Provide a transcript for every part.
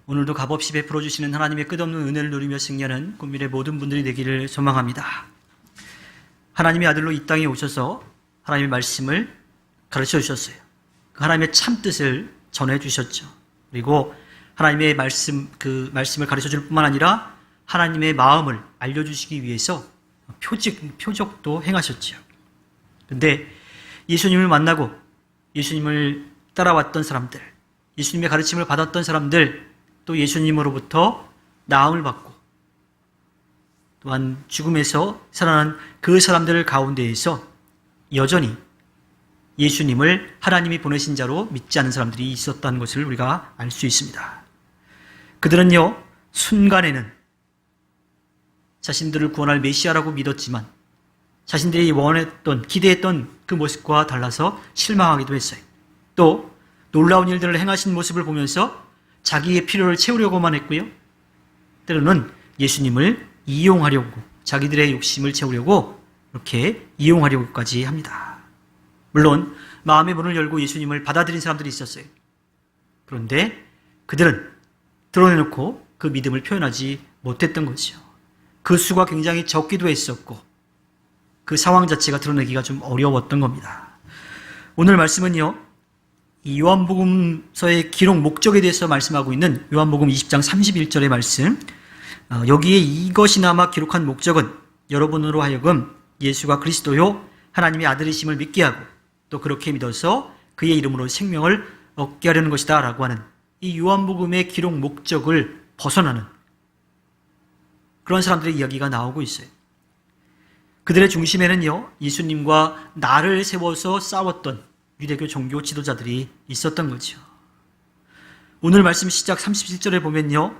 오늘도 값없이 베풀어 주시는 하나님의 끝없는 은혜를 누리며 승리하는 국민의 모든 분들이 되기를 소망합니다. 하나님의 아들로 이 땅에 오셔서 하나님의 말씀을 가르쳐 주셨어요. 그 하나님의 참 뜻을 전해 주셨죠. 그리고 하나님의 그 말씀을 가르쳐 줄 뿐만 아니라 하나님의 마음을 알려주시기 위해서 표적도 행하셨죠. 그런데 예수님을 만나고 예수님을 따라왔던 사람들, 예수님의 가르침을 받았던 사람들, 또 예수님으로부터 나음을 받고 또한 죽음에서 살아난 그 사람들 가운데에서 여전히 예수님을 하나님이 보내신 자로 믿지 않는 사람들이 있었다는 것을 우리가 알 수 있습니다. 그들은요, 순간에는 자신들을 구원할 메시아라고 믿었지만 자신들이 기대했던 그 모습과 달라서 실망하기도 했어요. 또 놀라운 일들을 행하신 모습을 보면서 자기의 필요를 채우려고만 했고요. 때로는 예수님을 이용하려고, 자기들의 욕심을 채우려고 이렇게 이용하려고까지 합니다. 물론 마음의 문을 열고 예수님을 받아들인 사람들이 있었어요. 그런데 그들은 드러내놓고 그 믿음을 표현하지 못했던 거죠. 그 수가 굉장히 적기도 했었고 그 상황 자체가 드러내기가 좀 어려웠던 겁니다. 오늘 말씀은요, 이 요한복음서의 기록 목적에 대해서 말씀하고 있는 요한복음 20장 31절의 말씀, 여기에 이것이나마 기록한 목적은 여러분으로 하여금 예수가 그리스도요 하나님의 아들이심을 믿게 하고 또 그렇게 믿어서 그의 이름으로 생명을 얻게 하려는 것이다 라고 하는 이 요한복음의 기록 목적을 벗어나는 그런 사람들의 이야기가 나오고 있어요. 그들의 중심에는요, 예수님과 나를 세워서 싸웠던 유대교 종교 지도자들이 있었던 거죠. 오늘 말씀 시작 37절에 보면요,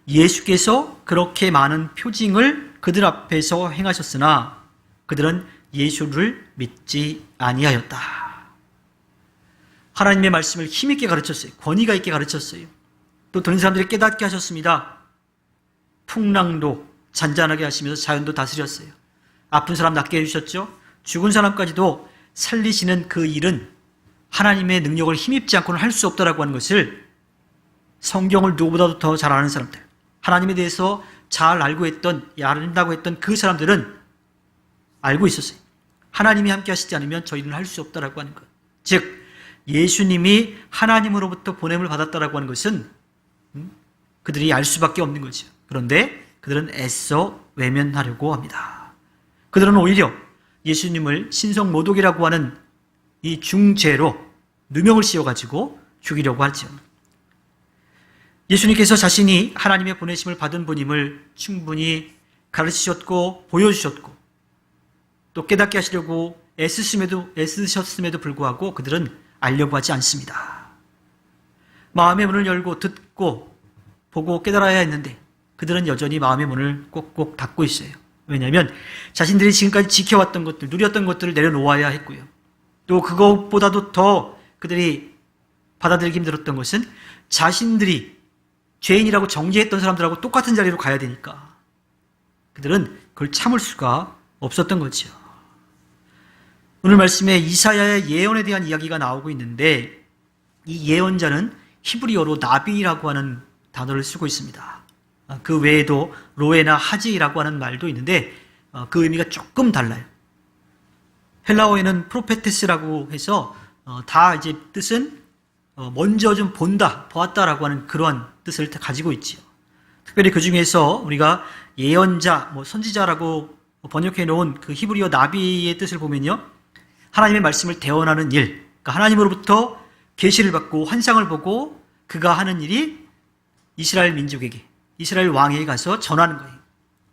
예수께서 그렇게 많은 표징을 그들 앞에서 행하셨으나 그들은 예수를 믿지 아니하였다. 하나님의 말씀을 힘있게 가르쳤어요. 권위가 있게 가르쳤어요. 또 들은 사람들이 깨닫게 하셨습니다. 풍랑도 잔잔하게 하시면서 자연도 다스렸어요. 아픈 사람 낫게 해주셨죠. 죽은 사람까지도 살리시는 그 일은 하나님의 능력을 힘입지 않고는 할 수 없다라고 하는 것을 성경을 누구보다도 더 잘 아는 사람들, 하나님에 대해서 잘 안다고 했던 그 사람들은 알고 있었어요. 하나님이 함께 하시지 않으면 저희는 할 수 없다라고 하는 것. 즉, 예수님이 하나님으로부터 보냄을 받았다라고 하는 것은 그들이 알 수밖에 없는 거죠. 그런데 그들은 애써 외면하려고 합니다. 그들은 오히려 예수님을 신성모독이라고 하는 이 중죄로 누명을 씌워가지고 죽이려고 하죠. 예수님께서 자신이 하나님의 보내심을 받은 분임을 충분히 가르치셨고 보여주셨고 또 깨닫게 하시려고 애쓰셨음에도 불구하고 그들은 알려고 하지 않습니다. 마음의 문을 열고 듣고 보고 깨달아야 했는데 그들은 여전히 마음의 문을 꼭꼭 닫고 있어요. 왜냐하면 자신들이 지금까지 지켜왔던 것들, 누렸던 것들을 내려놓아야 했고요. 또 그것보다도 더 그들이 받아들이기 힘들었던 것은 자신들이 죄인이라고 정죄했던 사람들하고 똑같은 자리로 가야 되니까 그들은 그걸 참을 수가 없었던 거죠. 오늘 말씀에 이사야의 예언에 대한 이야기가 나오고 있는데 이 예언자는 히브리어로 나비라고 하는 단어를 쓰고 있습니다. 그 외에도 로에나 하지라고 하는 말도 있는데 그 의미가 조금 달라요. 헬라어에는 프로페테스라고 해서 다 이제 뜻은 먼저 좀 본다, 보았다라고 하는 그러한 뜻을 가지고 있지요. 특별히 그 중에서 우리가 예언자, 선지자라고 번역해 놓은 그 히브리어 나비의 뜻을 보면요, 하나님의 말씀을 대언하는 일, 그러니까 하나님으로부터 계시를 받고 환상을 보고 그가 하는 일이 이스라엘 민족에게, 이스라엘 왕에게 가서 전하는 거예요.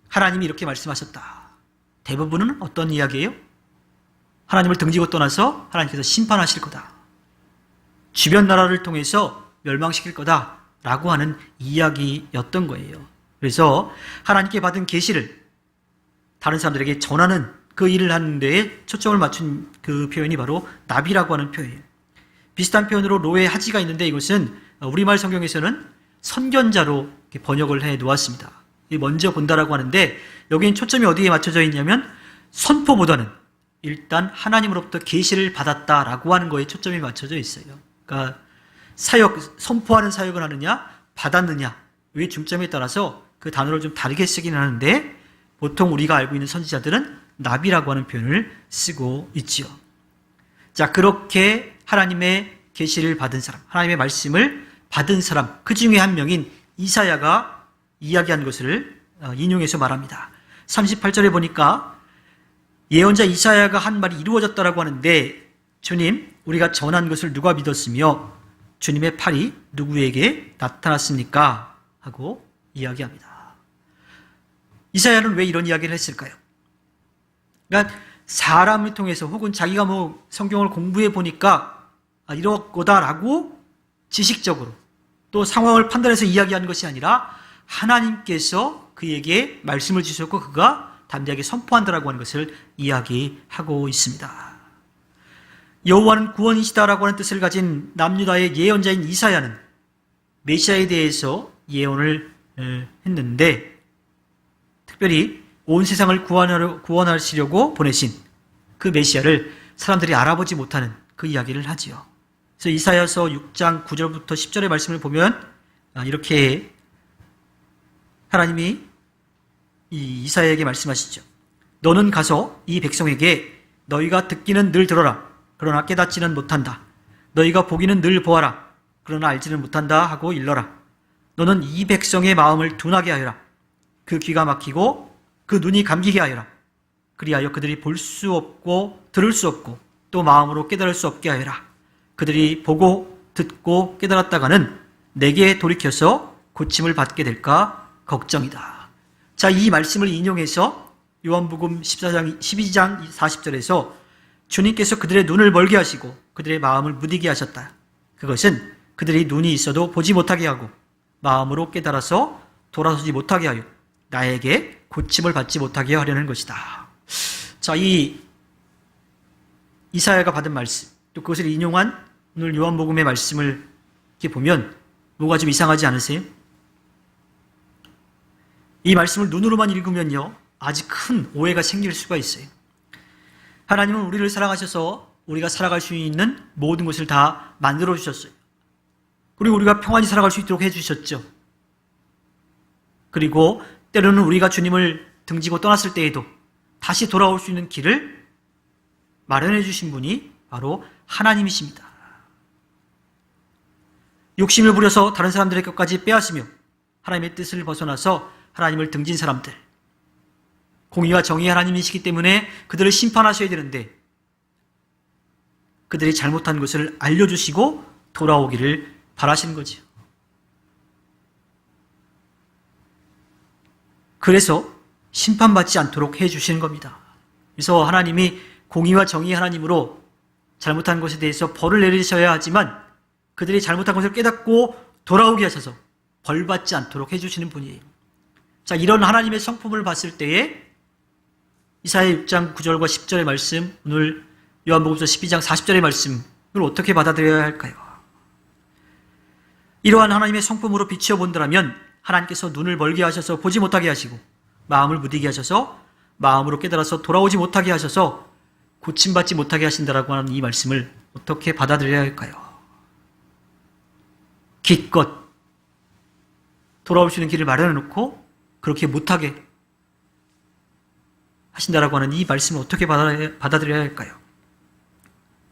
하나님이 이렇게 말씀하셨다. 대부분은 어떤 이야기예요? 하나님을 등지고 떠나서 하나님께서 심판하실 거다. 주변 나라를 통해서 멸망시킬 거다라고 하는 이야기였던 거예요. 그래서 하나님께 받은 계시를 다른 사람들에게 전하는 그 일을 하는 데에 초점을 맞춘 그 표현이 바로 나비라고 하는 표현이에요. 비슷한 표현으로 로에 하지가 있는데 이것은 우리말 성경에서는 선견자로 번역을 해 놓았습니다. 먼저 본다라고 하는데 여기는 초점이 어디에 맞춰져 있냐면 선포보다는 일단 하나님으로부터 계시를 받았다라고 하는 거에 초점이 맞춰져 있어요. 그러니까 선포하는 사역을 하느냐, 받았느냐, 왜 중점에 따라서 그 단어를 좀 다르게 쓰긴 하는데 보통 우리가 알고 있는 선지자들은 나비라고 하는 표현을 쓰고 있지요. 자, 그렇게 하나님의 계시를 받은 사람, 하나님의 말씀을 받은 사람, 그 중에 한 명인 이사야가 이야기한 것을 인용해서 말합니다. 38절에 보니까 예언자 이사야가 한 말이 이루어졌다라고 하는데, 주님, 우리가 전한 것을 누가 믿었으며 주님의 팔이 누구에게 나타났습니까? 하고 이야기합니다. 이사야는 왜 이런 이야기를 했을까요? 그러니까 사람을 통해서 혹은 자기가 성경을 공부해 보니까 이럴 거다라고 지식적으로 또 상황을 판단해서 이야기하는 것이 아니라 하나님께서 그에게 말씀을 주셨고 그가 담대하게 선포한다라고 하는 것을 이야기하고 있습니다. 여호와는 구원이시다라고 하는 뜻을 가진 남유다의 예언자인 이사야는 메시아에 대해서 예언을 했는데, 특별히 온 세상을 구원하시려고 보내신 그 메시아를 사람들이 알아보지 못하는 그 이야기를 하지요. 그래서 이사야서 6장 9절부터 10절의 말씀을 보면 이렇게 하나님이 이 이사야에게 말씀하시죠. 너는 가서 이 백성에게 너희가 듣기는 늘 들어라. 그러나 깨닫지는 못한다. 너희가 보기는 늘 보아라. 그러나 알지는 못한다 하고 일러라. 너는 이 백성의 마음을 둔하게 하여라. 그 귀가 막히고 그 눈이 감기게 하여라. 그리하여 그들이 볼 수 없고 들을 수 없고 또 마음으로 깨달을 수 없게 하여라. 그들이 보고 듣고 깨달았다가는 내게 돌이켜서 고침을 받게 될까 걱정이다. 자, 이 말씀을 인용해서 요한복음 12장 40절에서 주님께서 그들의 눈을 멀게 하시고 그들의 마음을 무디게 하셨다. 그것은 그들이 눈이 있어도 보지 못하게 하고 마음으로 깨달아서 돌아서지 못하게 하여 나에게 고침을 받지 못하게 하려는 것이다. 자, 이 이사야가 받은 말씀, 또 그것을 인용한 오늘 요한복음의 말씀을 이렇게 보면 뭐가 좀 이상하지 않으세요? 이 말씀을 눈으로만 읽으면요, 아주 큰 오해가 생길 수가 있어요. 하나님은 우리를 사랑하셔서 우리가 살아갈 수 있는 모든 것을 다 만들어 주셨어요. 그리고 우리가 평안히 살아갈 수 있도록 해주셨죠. 그리고 때로는 우리가 주님을 등지고 떠났을 때에도 다시 돌아올 수 있는 길을 마련해 주신 분이 바로 하나님이십니다. 욕심을 부려서 다른 사람들의 것까지 빼앗으며 하나님의 뜻을 벗어나서 하나님을 등진 사람들, 공의와 정의의 하나님이시기 때문에 그들을 심판하셔야 되는데 그들이 잘못한 것을 알려주시고 돌아오기를 바라시는 거죠. 그래서 심판받지 않도록 해주시는 겁니다. 그래서 하나님이 공의와 정의의 하나님으로 잘못한 것에 대해서 벌을 내리셔야 하지만 그들이 잘못한 것을 깨닫고 돌아오게 하셔서 벌받지 않도록 해주시는 분이에요. 자, 이런 하나님의 성품을 봤을 때에 이사야 6장 9절과 10절의 말씀, 오늘 요한복음서 12장 40절의 말씀을 어떻게 받아들여야 할까요? 이러한 하나님의 성품으로 비추어본다면 하나님께서 눈을 멀게 하셔서 보지 못하게 하시고 마음을 무디게 하셔서 마음으로 깨달아서 돌아오지 못하게 하셔서 고침받지 못하게 하신다라고 하는 이 말씀을 어떻게 받아들여야 할까요? 기껏 돌아올 수 있는 길을 마련해 놓고 그렇게 못하게 하신다라고 하는 이 말씀을 어떻게 받아들여야 할까요?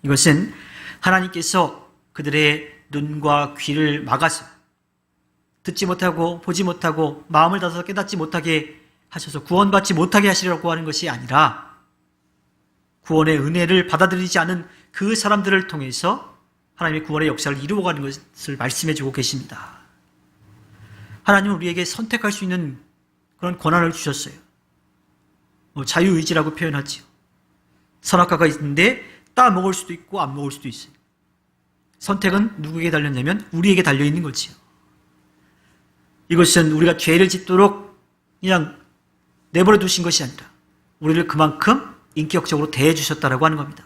이것은 하나님께서 그들의 눈과 귀를 막아서 듣지 못하고 보지 못하고 마음을 닫아서 깨닫지 못하게 하셔서 구원받지 못하게 하시려고 하는 것이 아니라 구원의 은혜를 받아들이지 않은 그 사람들을 통해서 하나님의 구원의 역사를 이루어가는 것을 말씀해주고 계십니다. 하나님은 우리에게 선택할 수 있는 그런 권한을 주셨어요. 자유의지라고 표현하지요. 선악과가 있는데 따 먹을 수도 있고 안 먹을 수도 있어요. 선택은 누구에게 달렸냐면 우리에게 달려있는 거지요. 이것은 우리가 죄를 짓도록 그냥 내버려 두신 것이 아니라 우리를 그만큼 인격적으로 대해 주셨다라고 하는 겁니다.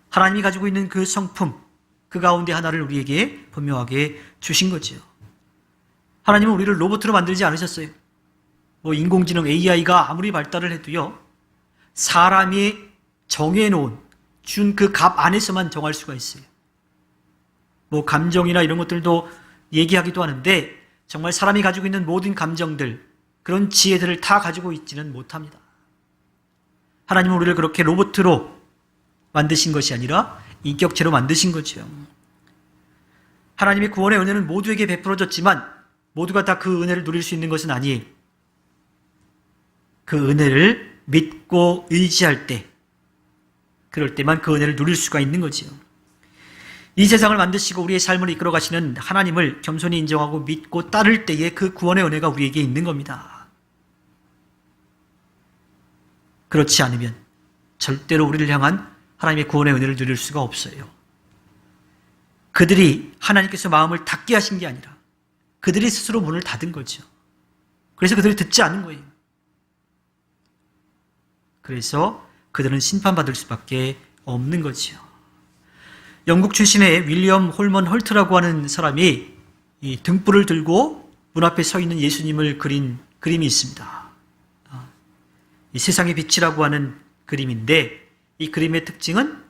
하나님이 가지고 있는 그 성품, 그 가운데 하나를 우리에게 분명하게 주신 거지요. 하나님은 우리를 로봇으로 만들지 않으셨어요. 인공지능 AI가 아무리 발달을 해도요, 사람이 정해놓은 준 그 값 안에서만 정할 수가 있어요. 뭐 감정이나 이런 것들도 얘기하기도 하는데 정말 사람이 가지고 있는 모든 감정들, 그런 지혜들을 다 가지고 있지는 못합니다. 하나님은 우리를 그렇게 로봇으로 만드신 것이 아니라 인격체로 만드신 거죠. 하나님의 구원의 은혜는 모두에게 베풀어졌지만 모두가 다 그 은혜를 누릴 수 있는 것은 아니에요. 그 은혜를 믿고 의지할 때, 그럴 때만 그 은혜를 누릴 수가 있는 거지요. 이 세상을 만드시고 우리의 삶을 이끌어 가시는 하나님을 겸손히 인정하고 믿고 따를 때에 그 구원의 은혜가 우리에게 있는 겁니다. 그렇지 않으면 절대로 우리를 향한 하나님의 구원의 은혜를 누릴 수가 없어요. 그들이 하나님께서 마음을 닫게 하신 게 아니라 그들이 스스로 문을 닫은 거죠. 그래서 그들이 듣지 않은 거예요. 그래서 그들은 심판받을 수밖에 없는 거지요. 영국 출신의 윌리엄 홀먼 헐트라고 하는 사람이 이 등불을 들고 문 앞에 서 있는 예수님을 그린 그림이 있습니다. 이 세상의 빛이라고 하는 그림인데 이 그림의 특징은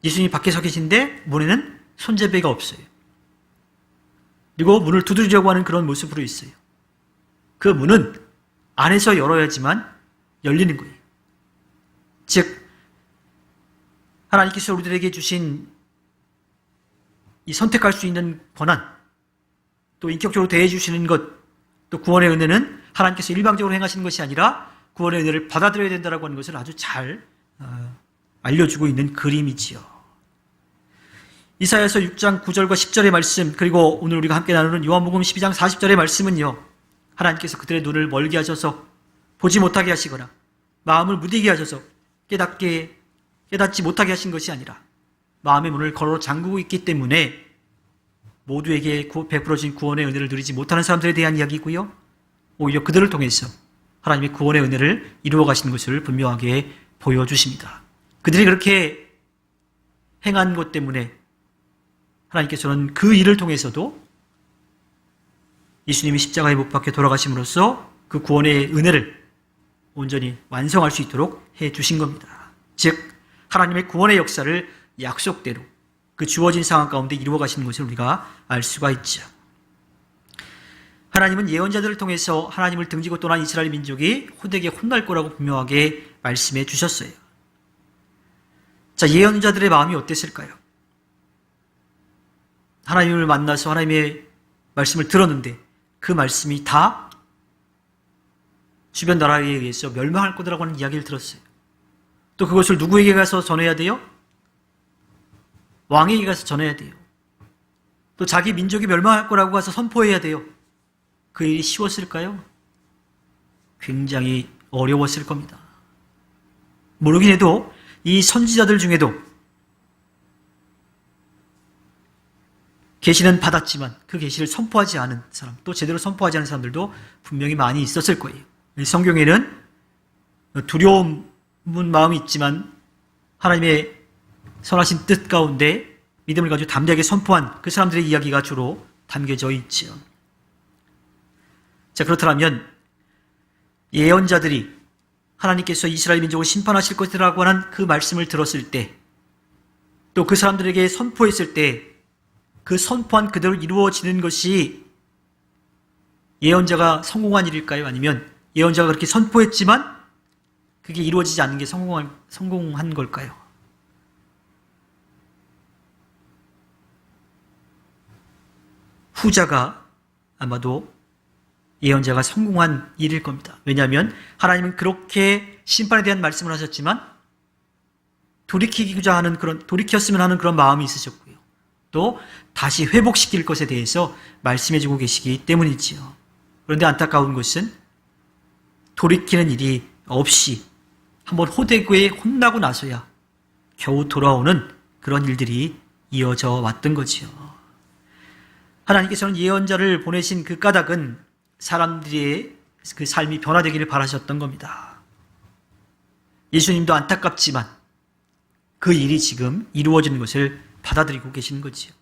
예수님이 밖에 서 계신데 문에는 손잡이가 없어요. 그리고 문을 두드리려고 하는 그런 모습으로 있어요. 그 문은 안에서 열어야지만 열리는 거예요. 즉 하나님께서 우리들에게 주신 이 선택할 수 있는 권한, 또 인격적으로 대해 주시는 것, 또 구원의 은혜는 하나님께서 일방적으로 행하시는 것이 아니라 구원의 은혜를 받아들여야 된다고 하는 것을 아주 잘 알려주고 있는 그림이지요. 이사야서 6장 9절과 10절의 말씀, 그리고 오늘 우리가 함께 나누는 요한복음 12장 40절의 말씀은요, 하나님께서 그들의 눈을 멀게 하셔서 보지 못하게 하시거나 마음을 무디게 하셔서 깨닫지 못하게 하신 것이 아니라 마음의 문을 걸어 잠그고 있기 때문에 모두에게 베풀어진 구원의 은혜를 누리지 못하는 사람들에 대한 이야기고요. 오히려 그들을 통해서 하나님의 구원의 은혜를 이루어 가시는 것을 분명하게 보여주십니다. 그들이 그렇게 행한 것 때문에 하나님께서는 그 일을 통해서도 예수님이 십자가에 못 박혀 돌아가심으로써 그 구원의 은혜를 온전히 완성할 수 있도록 해주신 겁니다. 즉 하나님의 구원의 역사를 약속대로 그 주어진 상황 가운데 이루어 가시는 것을 우리가 알 수가 있죠. 하나님은 예언자들을 통해서 하나님을 등지고 떠난 이스라엘 민족이 호되게 혼날 거라고 분명하게 말씀해 주셨어요. 자, 예언자들의 마음이 어땠을까요? 하나님을 만나서 하나님의 말씀을 들었는데 그 말씀이 다 주변 나라에 의해서 멸망할 거라고 하는 이야기를 들었어요. 또 그것을 누구에게 가서 전해야 돼요? 왕에게 가서 전해야 돼요. 또 자기 민족이 멸망할 거라고 가서 선포해야 돼요. 그 일이 쉬웠을까요? 굉장히 어려웠을 겁니다. 모르긴 해도 이 선지자들 중에도 계시는 받았지만 그 계시를 선포하지 않은 사람, 또 제대로 선포하지 않은 사람들도 분명히 많이 있었을 거예요. 성경에는 두려운 마음이 있지만 하나님의 선하신 뜻 가운데 믿음을 가지고 담대하게 선포한 그 사람들의 이야기가 주로 담겨져 있지요. 자, 그렇다면 예언자들이 하나님께서 이스라엘 민족을 심판하실 것이라고 하는 그 말씀을 들었을 때, 또 그 사람들에게 선포했을 때 그 선포한 그대로 이루어지는 것이 예언자가 성공한 일일까요? 아니면 예언자가 그렇게 선포했지만 그게 이루어지지 않는 게 성공한 걸까요? 후자가 아마도 예언자가 성공한 일일 겁니다. 왜냐하면 하나님은 그렇게 심판에 대한 말씀을 하셨지만 돌이켰으면 하는 그런 마음이 있으셨고요. 또 다시 회복시킬 것에 대해서 말씀해주고 계시기 때문이지요. 그런데 안타까운 것은 돌이키는 일이 없이 한번 호되게 혼나고 나서야 겨우 돌아오는 그런 일들이 이어져 왔던 거지요. 하나님께서는 예언자를 보내신 그 까닭은 사람들의 그 삶이 변화되기를 바라셨던 겁니다. 예수님도 안타깝지만 그 일이 지금 이루어지는 것을 받아들이고 계시는 거지요.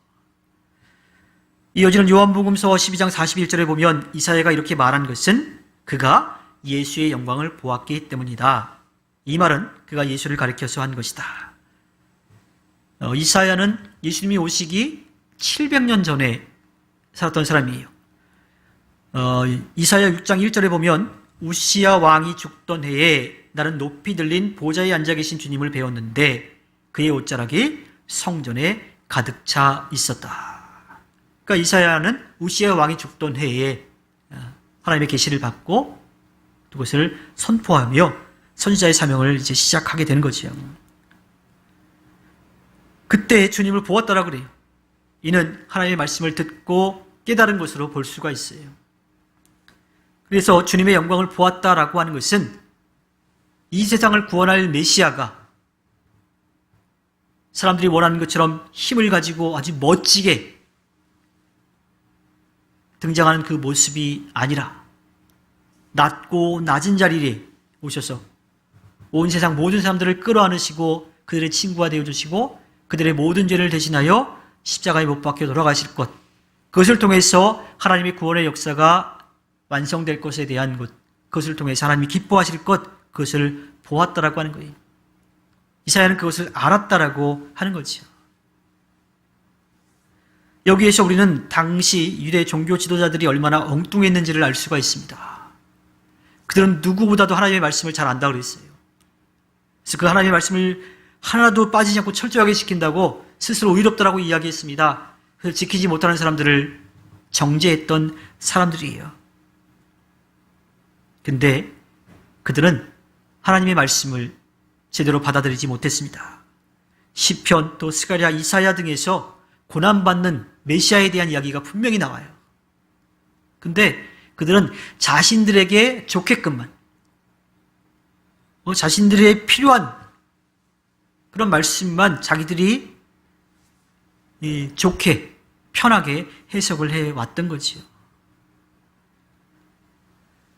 이어지는 요한복음서 12장 41절에 보면 이사야가 이렇게 말한 것은 그가 예수의 영광을 보았기 때문이다. 이 말은 그가 예수를 가리켜서 한 것이다. 이사야는 예수님이 오시기 700년 전에 살았던 사람이에요. 이사야 6장 1절에 보면 우시야 왕이 죽던 해에 나는 높이 들린 보좌에 앉아 계신 주님을 배웠는데 그의 옷자락이 성전에 가득 차 있었다. 그러니까 이사야는 우시야 왕이 죽던 해에 하나님의 계시를 받고 그것을 선포하며 선지자의 사명을 이제 시작하게 되는 거죠. 그때 주님을 보았다라 그래요. 이는 하나님의 말씀을 듣고 깨달은 것으로 볼 수가 있어요. 그래서 주님의 영광을 보았다라고 하는 것은 이 세상을 구원할 메시아가 사람들이 원하는 것처럼 힘을 가지고 아주 멋지게 등장하는 그 모습이 아니라 낮고 낮은 자리에 오셔서 온 세상 모든 사람들을 끌어안으시고 그들의 친구가 되어주시고 그들의 모든 죄를 대신하여 십자가에 못 박혀 돌아가실 것, 그것을 통해서 하나님의 구원의 역사가 완성될 것에 대한 것, 그것을 통해서 하나님이 기뻐하실 것, 그것을 보았다라고 하는 거예요. 이사야는 그것을 알았다라고 하는 거죠. 여기에서 우리는 당시 유대 종교 지도자들이 얼마나 엉뚱했는지를 알 수가 있습니다. 그들은 누구보다도 하나님의 말씀을 잘 안다고 그랬어요. 그래서 그 하나님의 말씀을 하나도 빠지지 않고 철저하게 지킨다고 스스로 의롭다라고 이야기했습니다. 그래서 지키지 못하는 사람들을 정죄했던 사람들이에요. 근데 그들은 하나님의 말씀을 제대로 받아들이지 못했습니다. 시편 또 스가랴, 이사야 등에서 고난받는 메시아에 대한 이야기가 분명히 나와요. 근데 그들은 자신들에게 좋게끔만, 자신들의 필요한 그런 말씀만 자기들이 좋게, 편하게 해석을 해왔던 거지요.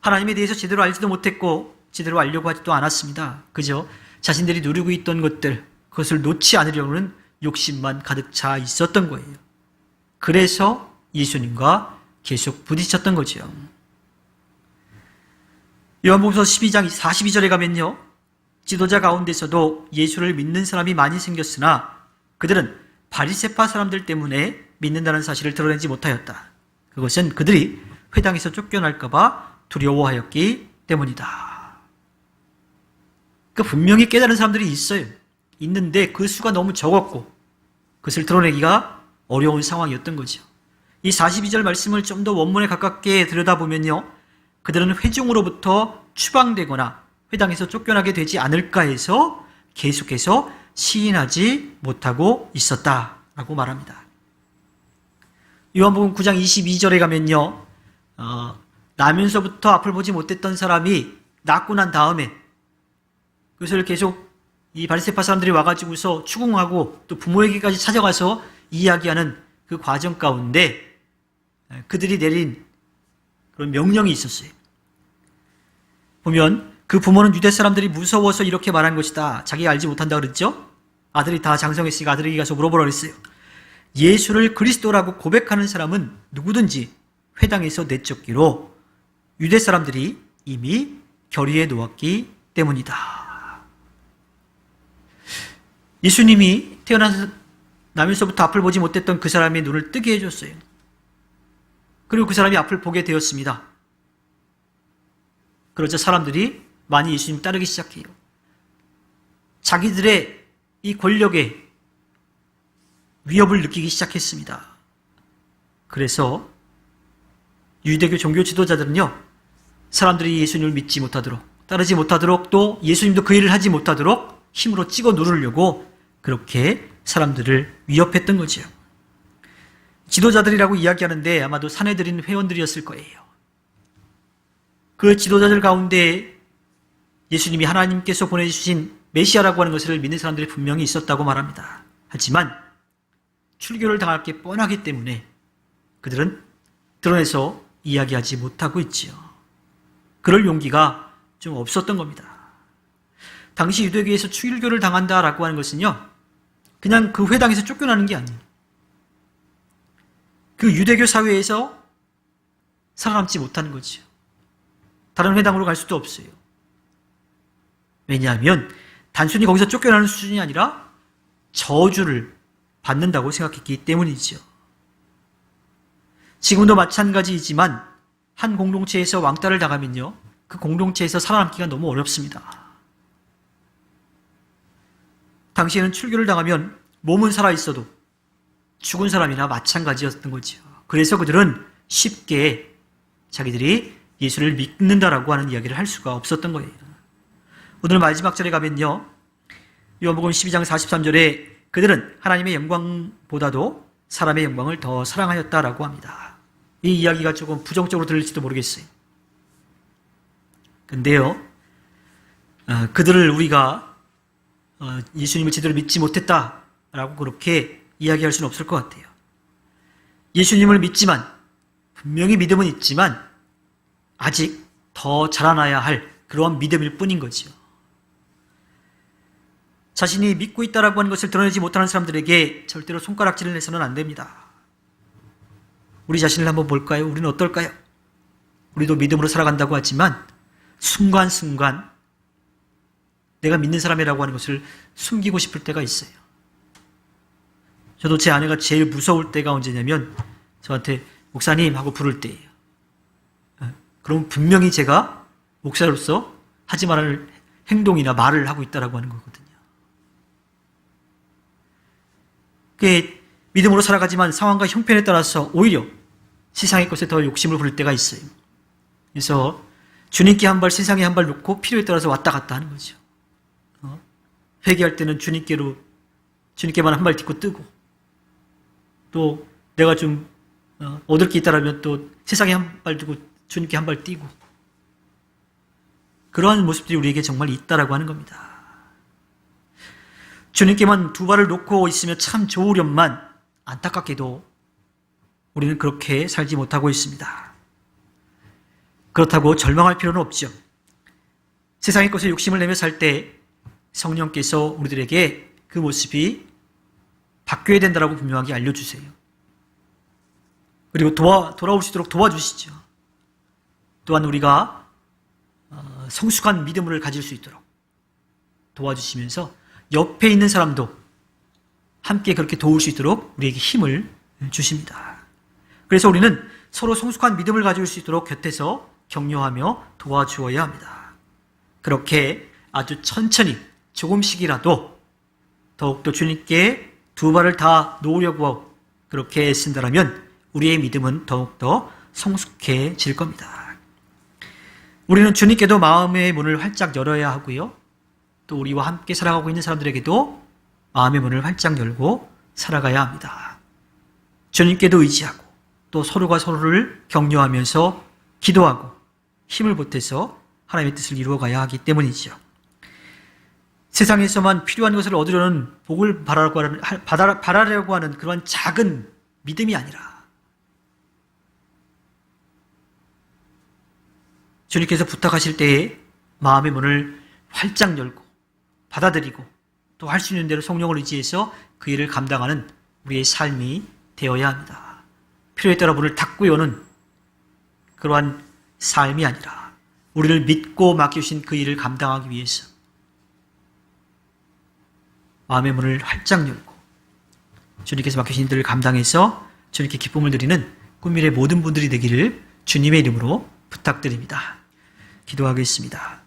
하나님에 대해서 제대로 알지도 못했고 제대로 알려고 하지도 않았습니다. 그저 자신들이 누리고 있던 것들, 그것을 놓지 않으려는 욕심만 가득 차 있었던 거예요. 그래서 예수님과 계속 부딪혔던 거죠. 요한복음서 12장 42절에 가면요, 지도자 가운데서도 예수를 믿는 사람이 많이 생겼으나 그들은 바리새파 사람들 때문에 믿는다는 사실을 드러내지 못하였다. 그것은 그들이 회당에서 쫓겨날까 봐 두려워하였기 때문이다. 그러니까 분명히 깨달은 사람들이 있어요. 있는데 그 수가 너무 적었고 그것을 드러내기가 어려운 상황이었던 거죠. 이 42절 말씀을 좀 더 원문에 가깝게 들여다보면요, 그들은 회중으로부터 추방되거나 회당에서 쫓겨나게 되지 않을까 해서 계속해서 시인하지 못하고 있었다라고 말합니다. 요한복음 9장 22절에 가면요, 나면서부터 앞을 보지 못했던 사람이 낳고 난 다음에 그것을 계속 이 바리새파 사람들이 와가지고서 추궁하고 또 부모에게까지 찾아가서 이야기하는 그 과정 가운데 그들이 내린 그런 명령이 있었어요. 보면 그 부모는 유대 사람들이 무서워서 이렇게 말한 것이다. 자기가 알지 못한다 그랬죠? 아들이 다 장성했으니까 아들에게 가서 물어보라 그랬어요. 예수를 그리스도라고 고백하는 사람은 누구든지 회당에서 내쫓기로 유대 사람들이 이미 결의해 놓았기 때문이다. 예수님이 나면서부터 앞을 보지 못했던 그 사람의 눈을 뜨게 해줬어요. 그리고 그 사람이 앞을 보게 되었습니다. 그러자 사람들이 많이 예수님 따르기 시작해요. 자기들의 이 권력에 위협을 느끼기 시작했습니다. 그래서 유대교 종교 지도자들은요, 사람들이 예수님을 믿지 못하도록, 따르지 못하도록, 또 예수님도 그 일을 하지 못하도록 힘으로 찍어 누르려고 그렇게 사람들을 위협했던 거죠. 지도자들이라고 이야기하는데 아마도 사내들인 회원들이었을 거예요. 그 지도자들 가운데 예수님이 하나님께서 보내주신 메시아라고 하는 것을 믿는 사람들이 분명히 있었다고 말합니다. 하지만 출교를 당할 게 뻔하기 때문에 그들은 드러내서 이야기하지 못하고 있지요. 그럴 용기가 좀 없었던 겁니다. 당시 유대교에서 출교를 당한다라고 하는 것은요, 그냥 그 회당에서 쫓겨나는 게 아니에요. 그 유대교 사회에서 살아남지 못하는 거죠. 다른 회당으로 갈 수도 없어요. 왜냐하면 단순히 거기서 쫓겨나는 수준이 아니라 저주를 받는다고 생각했기 때문이죠. 지금도 마찬가지이지만 한 공동체에서 왕따를 당하면요, 그 공동체에서 살아남기가 너무 어렵습니다. 당시에는 출교를 당하면 몸은 살아있어도 죽은 사람이나 마찬가지였던 거죠. 그래서 그들은 쉽게 자기들이 예수를 믿는다라고 하는 이야기를 할 수가 없었던 거예요. 오늘 마지막 절에 가면요, 요한복음 12장 43절에 그들은 하나님의 영광보다도 사람의 영광을 더 사랑하였다라고 합니다. 이 이야기가 조금 부정적으로 들릴지도 모르겠어요. 근데요, 그들을 우리가 예수님을 제대로 믿지 못했다라고 그렇게 이야기할 수는 없을 것 같아요. 예수님을 믿지만, 분명히 믿음은 있지만 아직 더 자라나야 할 그러한 믿음일 뿐인 거죠. 자신이 믿고 있다라고 하는 것을 드러내지 못하는 사람들에게 절대로 손가락질을 해서는 안 됩니다. 우리 자신을 한번 볼까요? 우리는 어떨까요? 우리도 믿음으로 살아간다고 하지만 순간순간 내가 믿는 사람이라고 하는 것을 숨기고 싶을 때가 있어요. 저도 제 아내가 제일 무서울 때가 언제냐면 저한테 목사님 하고 부를 때예요. 그럼 분명히 제가 목사로서 하지 말할 행동이나 말을 하고 있다라고 하는 거거든요. 그게 믿음으로 살아가지만 상황과 형편에 따라서 오히려 세상의 것에 더 욕심을 부릴 때가 있어요. 그래서 주님께 한 발, 세상에 한 발 놓고 필요에 따라서 왔다 갔다 하는 거죠. 회개할 때는 주님께만 한 발 딛고 뜨고, 또 내가 좀 얻을 게 있다라면 또 세상에 한 발 두고 주님께 한 발 뛰고, 그러한 모습들이 우리에게 정말 있다라고 하는 겁니다. 주님께만 두 발을 놓고 있으면 참 좋으련만 안타깝게도 우리는 그렇게 살지 못하고 있습니다. 그렇다고 절망할 필요는 없죠. 세상의 것에 욕심을 내며 살 때 성령께서 우리들에게 그 모습이 바뀌어야 된다라고 분명하게 알려주세요. 그리고 돌아올 수 있도록 도와주시죠. 또한 우리가 성숙한 믿음을 가질 수 있도록 도와주시면서 옆에 있는 사람도 함께 그렇게 도울 수 있도록 우리에게 힘을 주십니다. 그래서 우리는 서로 성숙한 믿음을 가질 수 있도록 곁에서 격려하며 도와주어야 합니다. 그렇게 아주 천천히 조금씩이라도 더욱더 주님께 두 발을 다 놓으려고 그렇게 애쓴다면 우리의 믿음은 더욱더 성숙해질 겁니다. 우리는 주님께도 마음의 문을 활짝 열어야 하고요. 또 우리와 함께 살아가고 있는 사람들에게도 마음의 문을 활짝 열고 살아가야 합니다. 주님께도 의지하고 또 서로가 서로를 격려하면서 기도하고 힘을 보태서 하나님의 뜻을 이루어가야 하기 때문이죠. 세상에서만 필요한 것을 얻으려는 복을 바라려고 하는 그런 작은 믿음이 아니라 주님께서 부탁하실 때에 마음의 문을 활짝 열고 받아들이고 또 할 수 있는 대로 성령을 의지해서 그 일을 감당하는 우리의 삶이 되어야 합니다. 필요에 따라 문을 닫고 여는 그러한 삶이 아니라 우리를 믿고 맡겨주신 그 일을 감당하기 위해서 마음의 문을 활짝 열고 주님께서 맡기신 일을 감당해서 주님께 기쁨을 드리는 꿈미래 모든 분들이 되기를 주님의 이름으로 부탁드립니다. 기도하겠습니다.